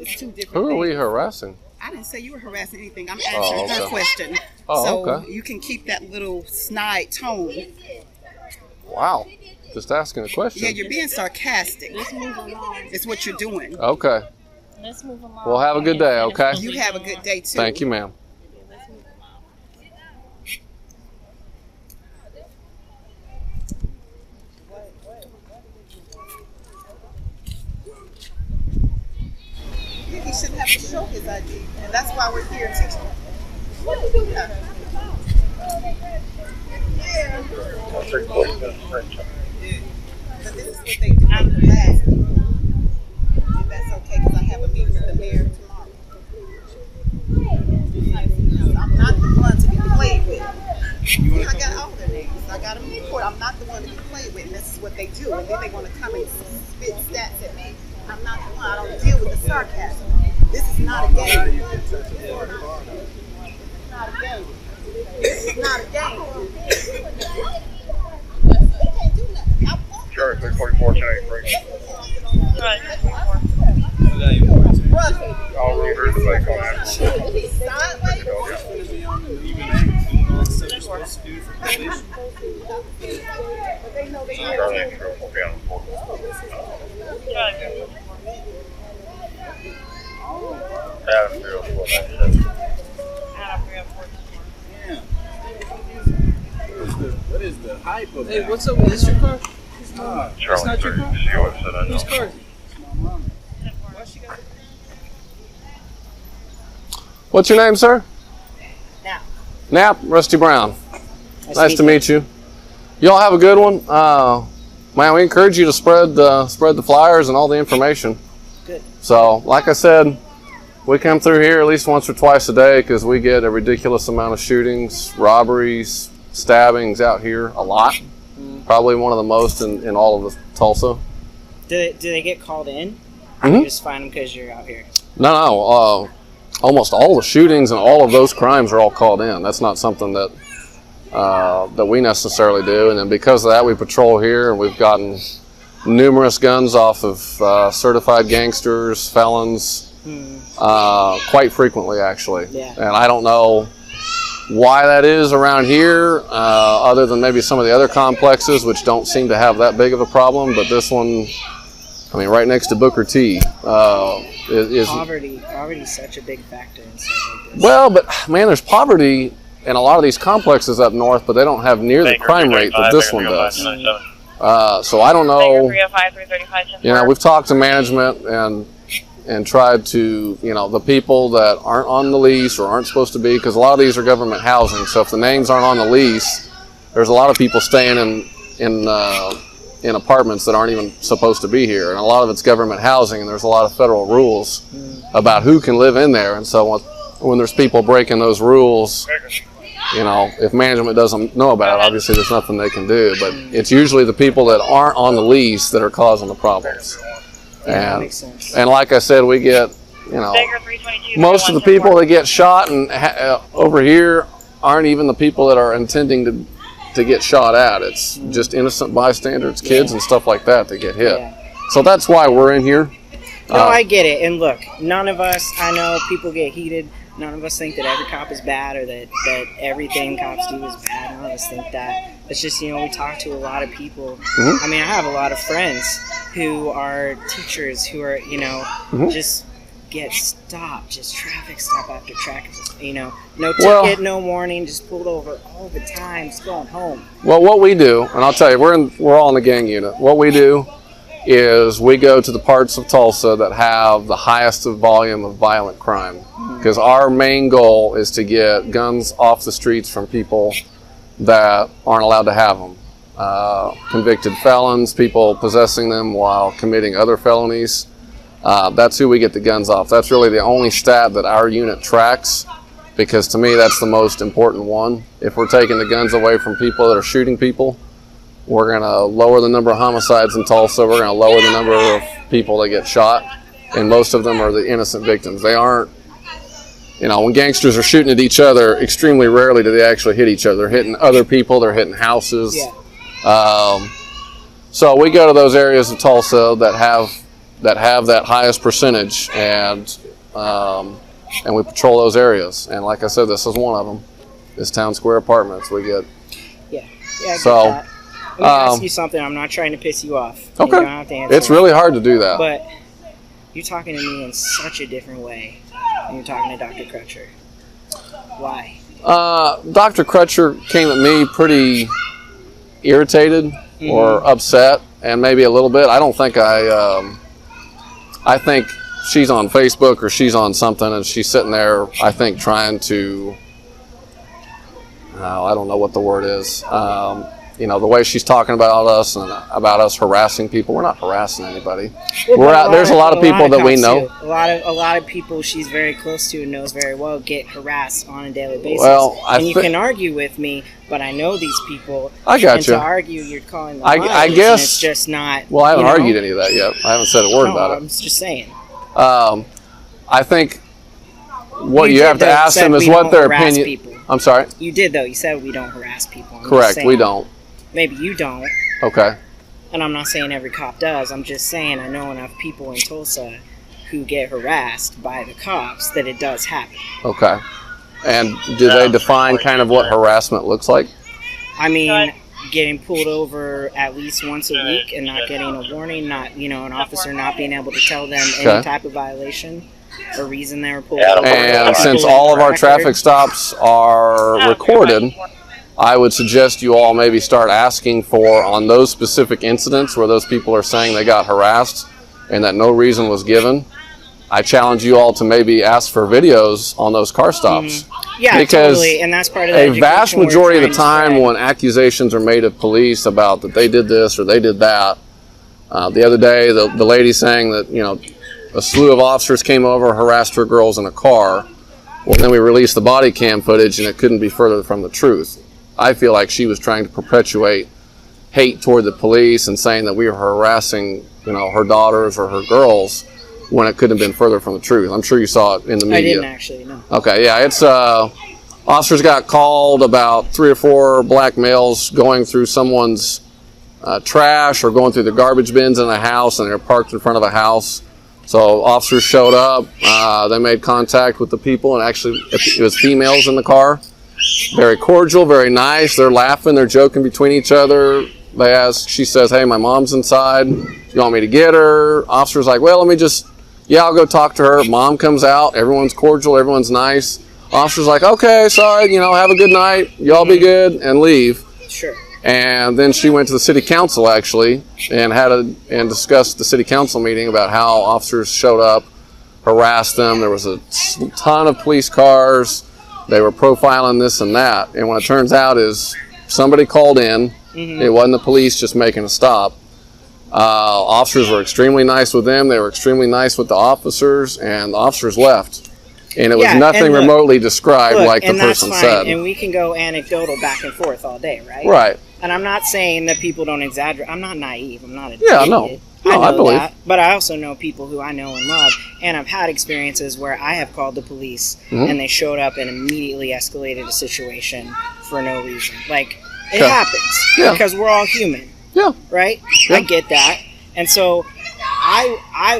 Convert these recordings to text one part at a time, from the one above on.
It's two different Who are we things. harassing? I didn't say you were harassing anything. I'm answering her question. Oh, so okay. you can keep that little snide tone. Wow. Just asking a question. Yeah, you're being sarcastic. Let's move along. It's what you're doing. Okay. Let's move along. Well, have a good day, okay? You have a good day, too. Thank you, ma'am. Let's move along. He shouldn't have to show his ID, and that's why we're here teaching. What are you doing? Yeah. But this is what they do. They ask me. And that's okay, because I have a meeting with the mayor tomorrow. I'm not the one to be played with. I got all their names. I got them in court. I'm not the one to be played with, and this is what they do. And then they want to come and spit stats at me. I'm not the one. I don't deal with the sarcasm. This is not a game. This is not a game. This is not a game. They can't do nothing. Sure, 344 1083. Right. I'll reverse the bike on that. Sideways. But they know they Charlie Extra will be on the board. Adam 304 What is the hype of Hey, what's up? Is this your car? Charlie not your 3, car? see what said I Whose know. car is it? What's your name, sir? Now. Knapp, Rusty Brown. Nice to meet you. Y'all have a good one. Man, we encourage you to spread the flyers and all the information. Good. So, like I said, we come through here at least once or twice a day because we get a ridiculous amount of shootings, robberies, stabbings out here. A lot. Probably one of the most in all of Tulsa. Do they get called in? Mhm. You just find them because you're out here. No. Almost all the shootings and all of those crimes are all called in. That's not something that we necessarily do. And then because of that, we patrol here, and we've gotten numerous guns off of certified gangsters, felons, quite frequently, actually. Yeah. And I don't know why that is around here, other than maybe some of the other complexes, which don't seem to have that big of a problem. But this one, I mean, right next to Booker T, is Poverty is such a big factor in stuff like this. well, but man, there's poverty in a lot of these complexes up north, but they don't have near the crime rate that this one does. So I don't know. You know, we've talked to management and tried to, the people that aren't on the lease or aren't supposed to be, because a lot of these are government housing. So if the names aren't on the lease, there's a lot of people staying in apartments that aren't even supposed to be here, and a lot of it's government housing, and there's a lot of federal rules about who can live in there. And so when there's people breaking those rules, if management doesn't know about it, obviously there's nothing they can do. But it's usually the people that aren't on the lease that are causing the problems. That makes sense. And like I said, we get most of the people that get shot and over here aren't even the people that are intending to get shot at. It's just innocent bystanders, kids and stuff like that get hit. Yeah. So that's why we're in here. No, I get it. And look, none of us, I know people get heated. None of us think that every cop is bad or that everything cops do is bad. None of us think that. It's just, we talk to a lot of people. I mean, I have a lot of friends who are teachers who are, just get stopped, just traffic stop after traffic, no ticket, no warning, just pulled over all the time, just going home. Well, what we do, and I'll tell you, we're all in the gang unit. What we do is we go to the parts of Tulsa that have the highest volume of violent crime, because our main goal is to get guns off the streets from people that aren't allowed to have them. Convicted felons, people possessing them while committing other felonies. That's who we get the guns off. That's really the only stat that our unit tracks, because to me that's the most important one. If we're taking the guns away from people that are shooting people, we're going to lower the number of homicides in Tulsa. We're going to lower the number of people that get shot, and most of them are the innocent victims. They aren't, when gangsters are shooting at each other, extremely rarely do they actually hit each other. They're hitting other people, they're hitting houses. Yeah. So we go to those areas of Tulsa that have that have that highest percentage, and we patrol those areas. And like I said, this is one of them. This Town Square Apartments. We get. Yeah, I get So, that. Let me ask you something. I'm not trying to piss you off. You Okay. don't have to answer It's it. really hard to do that. But you're talking to me in such a different way than you're talking to Dr. Crutcher. Why? Dr. Crutcher came at me pretty irritated or upset, and maybe a little bit. I don't think I think she's on Facebook or she's on something, and she's sitting there, I think, trying to, I don't know what the word is. You know, the way she's talking about us and about us harassing people. We're not harassing anybody. There's a lot of people that we know. A lot of people she's very close to and knows very well get harassed on a daily basis. Well, and you can argue with me, but I know these people. I got and you. to argue, you're calling them I liars, guess and it's just not. Well, I haven't argued any of that yet. I haven't said a word about it. I'm just saying. I think what you did, have to though, ask said them is we what don't their harass opinion. people. I'm sorry. You did though. You said we don't harass people. I'm just Correct. saying, We don't. Maybe you don't. Okay. And I'm not saying every cop does. I'm just saying I know enough people in Tulsa who get harassed by the cops that it does happen. Okay. And do they define kind of what harassment looks like? I mean, getting pulled over at least once a week and not getting a warning, not, an officer not being able to tell them any type of violation or reason they were pulled over. And since all of our traffic stops are recorded, I would suggest you all maybe start asking for, on those specific incidents where those people are saying they got harassed and that no reason was given, I challenge you all to maybe ask for videos on those car stops. Yeah, because totally, and that's part of the a vast education we're majority of the trying to time spread. when accusations are made of police about that they did this or they did that, the other day the lady saying that, a slew of officers came over, harassed her girls in a car. Well, then we released the body cam footage and it couldn't be further from the truth. I feel like she was trying to perpetuate hate toward the police and saying that we were harassing, her daughters or her girls when it couldn't have been further from the truth. I'm sure you saw it in the media. I didn't actually, no. Okay, yeah, it's officers got called about 3 or 4 black males going through someone's trash or going through the garbage bins in a house, and they're parked in front of a house. So officers showed up, they made contact with the people, and actually it was females in the car. Very cordial, very nice. They're laughing, they're joking between each other. She says, "Hey, my mom's inside. You want me to get her?" Officer's like, "Well, I'll go talk to her." Mom comes out, everyone's cordial, everyone's nice. Officer's like, "Okay, sorry, have a good night. Y'all be good," and leave. Sure. And then she went to the city council actually and discussed the city council meeting about how officers showed up, harassed them. There was a ton of police cars. They were profiling this and that. And what it turns out is somebody called in. It wasn't the police just making a stop. Officers were extremely nice with them. They were extremely nice with the officers, and the officers left. And it was nothing remotely described like the person that's fine, said. And we can go anecdotal back and forth all day, right? Right. And I'm not saying that people don't exaggerate. I'm not naive. I'm not an Yeah, idiot. no, I believe. that. But I also know people who I know and love, and I've had experiences where I have called the police and they showed up and immediately escalated a situation for no reason. Like, it happens because we're all human. Yeah. Right? Yeah. I get that. And so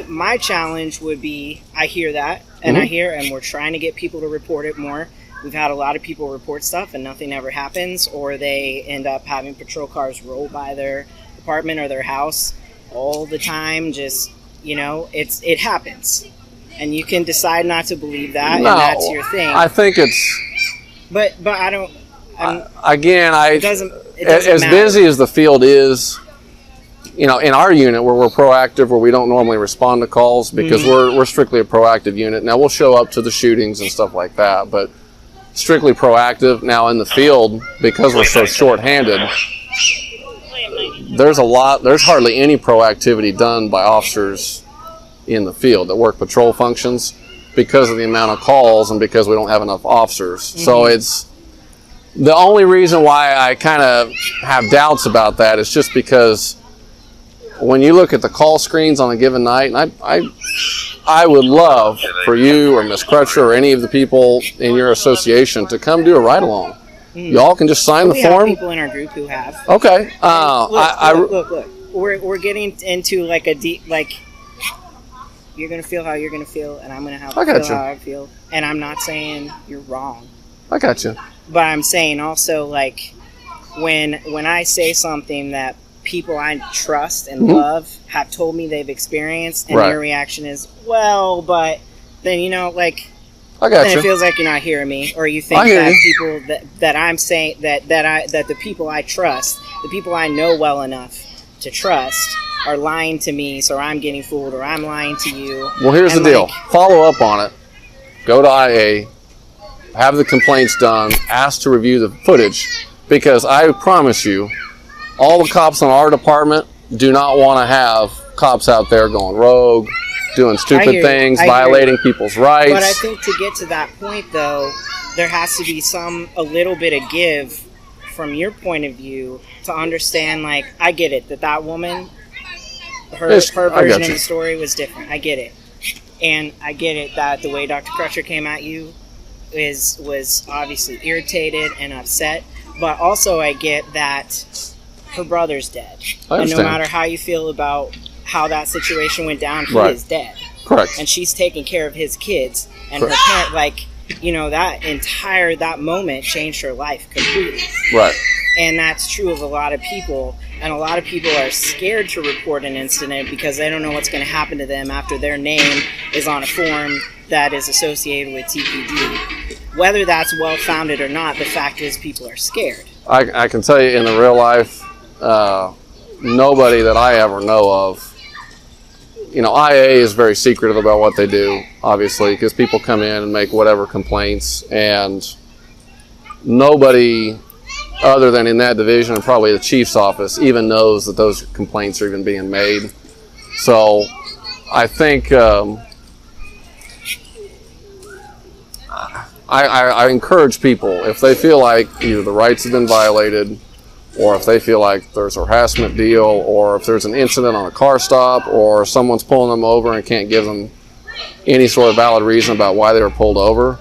my challenge would be, I hear that and and we're trying to get people to report it more. We've had a lot of people report stuff and nothing ever happens, or they end up having patrol cars roll by their apartment or their house all the time. Just, it happens. And you can decide not to believe that, and that's your thing. I think it's... But I don't... it doesn't as matter. busy as the field is, in our unit where we're proactive, where we don't normally respond to calls because we're strictly a proactive unit. Now we'll show up to the shootings and stuff like that, but strictly proactive. Now in the field, because we're so short-handed, there's hardly any proactivity done by officers in the field that work patrol functions because of the amount of calls and because we don't have enough officers. So it's the only reason why I kind of have doubts about that is just because when you look at the call screens on a given night, and I would love for you or Miss Crutcher or any of the people in your association to come do a ride-along. Y'all can just sign the we form. have people in our group who have. Okay. Look. We're getting into like a deep, like, you're gonna feel how you're gonna feel, and I'm gonna I feel got you. how I feel. And I'm not saying you're wrong, I got you. but I'm saying also, like, when I say something that people I trust and love have told me they've experienced, and Right. your reaction is, well, but then, you know, like, I got then you. it feels like you're not hearing me, or you think I hear that you. people that I'm saying that the people I trust, the people I know well enough to trust, are lying to me, so I'm getting fooled, or I'm lying to you. Well, here's the And, deal. like, Follow up on it. Go to IA. Have the complaints done. Ask to review the footage. Because I promise you, all the cops in our department do not want to have cops out there going rogue, doing stupid hear you. things, I hear violating people's rights. But I think to get to that point, though, there has to be a little bit of give from your point of view to understand, like, I get it, that woman, her Yes, I got version of you. the story was different. I get it. And I get it that the way Dr. Crutcher came at you was obviously irritated and upset. But also I get that her brother's dead. I And no understand. matter how you feel about how that situation went down, he Right. is dead. Correct. And she's taking care of his kids. And Correct. her parent, like, you know, that moment changed her life completely. Right. And that's true of a lot of people. And a lot of people are scared to report an incident because they don't know what's going to happen to them after their name is on a form that is associated with TPD. Whether that's well-founded or not, the fact is people are scared. I can tell you in the real life, nobody that I ever know of, you know, IA is very secretive about what they do, obviously, because people come in and make whatever complaints, and nobody other than in that division and probably the chief's office even knows that those complaints are even being made. So I think I encourage people, if they feel like either the rights have been violated, or if they feel like there's a harassment deal, or if there's an incident on a car stop, or someone's pulling them over and can't give them any sort of valid reason about why they were pulled over,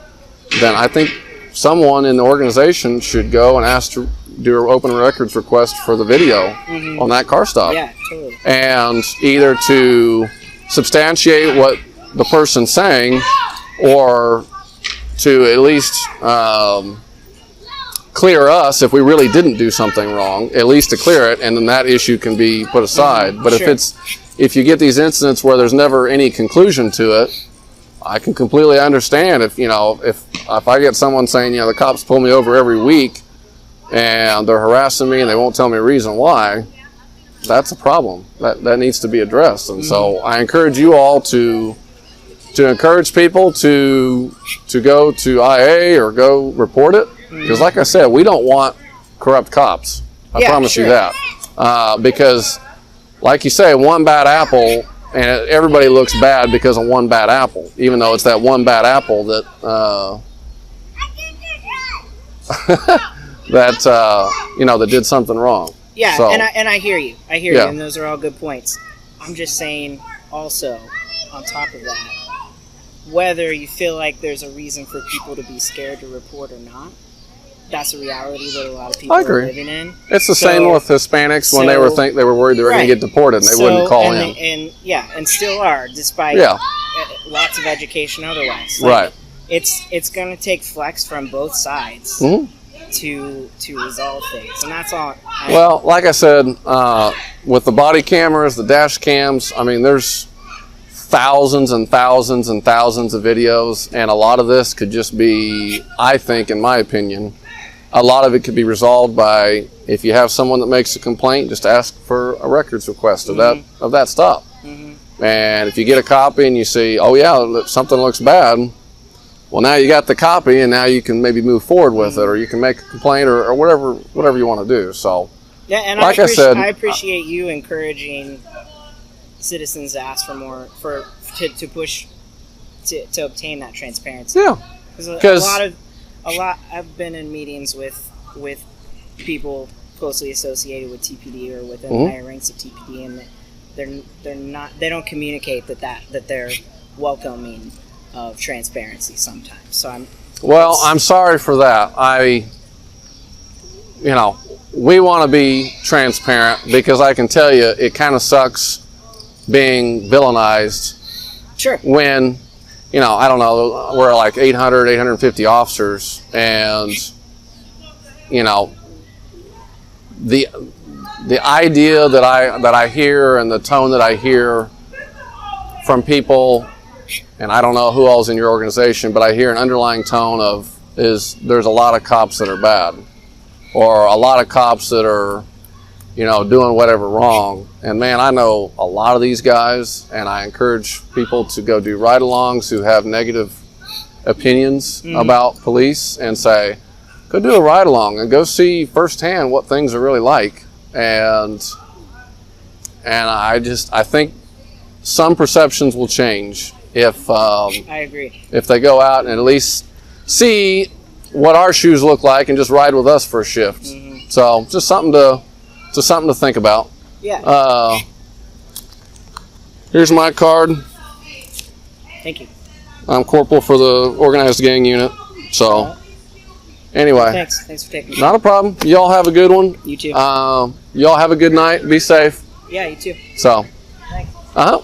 then I think someone in the organization should go and ask to do an open records request for the video on that car stop. Yeah, totally. And either to substantiate what the person's saying, or to at least clear us if we really didn't do something wrong, at least to clear it, and then that issue can be put aside. But Sure. if you get these incidents where there's never any conclusion to it, I can completely understand if I get someone saying, the cops pull me over every week and they're harassing me and they won't tell me a reason why. That's a problem that needs to be addressed. And so I encourage you all to encourage people to go to IA or go report it, because like I said, we don't want corrupt cops. I promise you that, because like you say, one bad apple, and everybody looks bad because of one bad apple, even though it's that one bad apple that that did something wrong. Yeah, So, and I hear you. I hear Yeah. you, and those are all good points. I'm just saying, also, on top of that, whether you feel like there's a reason for people to be scared to report or not, that's a reality that a lot of people I agree. are living in. it's the same with Hispanics when they were worried they were going Right. to get deported and they wouldn't call in. And still are, despite lots of education otherwise. Right. It's going to take flex from both sides to resolve things, and that's all. Well, like I said, with the body cameras, the dash cams, I mean, there's thousands and thousands and thousands of videos, and a lot of this could just be, I think, in my opinion, a lot of it could be resolved by, if you have someone that makes a complaint, just ask for a records request of that stop. And if you get a copy and you see, oh yeah, something looks bad, well, now you got the copy, and now you can maybe move forward with it, or you can make a complaint, or whatever you want to do. So, Yeah, and like I I said, I appreciate you encouraging citizens to ask for more, to push to obtain that transparency. yeah, Because a lot. I've been in meetings with people closely associated with TPD or within the higher ranks of TPD, and they don't communicate that they're welcoming of transparency sometimes. So I'm sorry for that. We want to be transparent, because I can tell you it kind of sucks being villainized Sure. When, I don't know, we're like 800, 850 officers, and, the idea that I hear and the tone that I hear from people, and I don't know who all's in your organization, but I hear an underlying tone there's a lot of cops that are bad, or a lot of cops that are, doing whatever wrong. And man, I know a lot of these guys, and I encourage people to go do ride-alongs who have negative opinions about police, and say, go do a ride-along and go see firsthand what things are really like. And I think some perceptions will change if I agree. If they go out and at least see what our shoes look like and just ride with us for a shift. So just something to think about. Yeah. Here's my card. Thank you. I'm corporal for the organized gang unit. So anyway, Thanks for taking me. not a problem. Y'all have a good one. You too. Y'all have a good night. Be safe. Yeah, you too. So, Thanks. uh-huh.